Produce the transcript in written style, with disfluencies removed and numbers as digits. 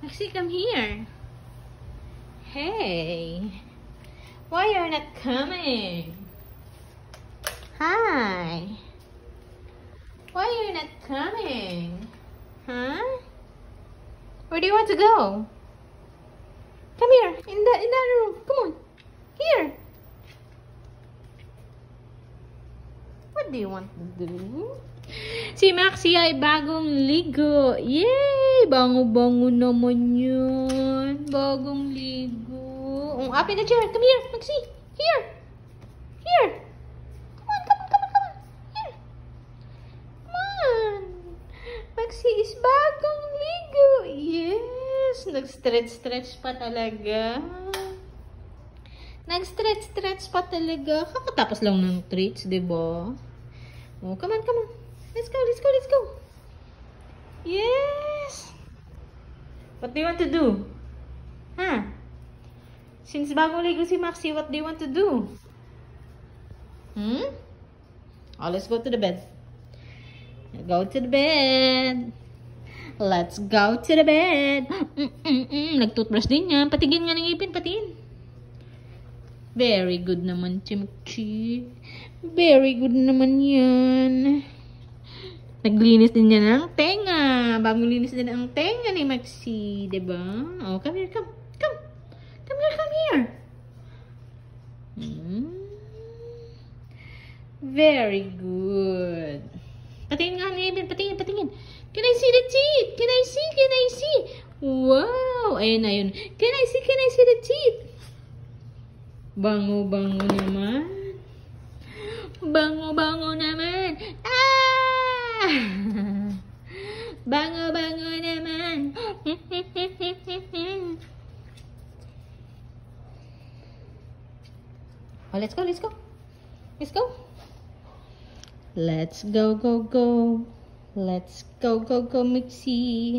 Maxie, come here. Hey. Why you're not coming? Hi. Why you're not coming? Huh? Where do you want to go? Come here. In that room. Come on. Here. What do you want to do? Si Maxie ay bagong ligo. Yay! Bango-bango naman yun. Bagong ligo. Up in the chair. Come here, Maxie. Here. Here. Come on, come on, come on, come on. Here. Come on. Maxie is bagong ligo. Yes. Nag-stretch pa talaga. Nag-stretch pa talaga. Kakatapos lang ng treats, diba? Oh, come on, come on. Let's go, let's go, let's go. Yes. What do you want to do? Huh? Since bagong ligo si Maxie, what do you want to do? Oh, let's go to the bed. Go to the bed. Let's go to the bed. Nag-toothbrush din yan. Patigin nga ng ipin, patiin. Very good naman, Chimchi. Very good naman yan. Naglinis din niya ng tenga. Bagong linis din ang tenga ni Maxie. Diba? Oh, come here, come. Come. Come here, come here. Very good. Patingin nga ni Eben. Patingin, patingin. Can I see the teeth? Can I see? Can I see? Wow. Ayun na yun. Can I see? Can I see the teeth? Bango-bango naman. Bango-bango naman. Ah! Bango-bango naman. Oh, let's go, let's go. Let's go. Let's go, go, go. Let's go, go, go, Maxie.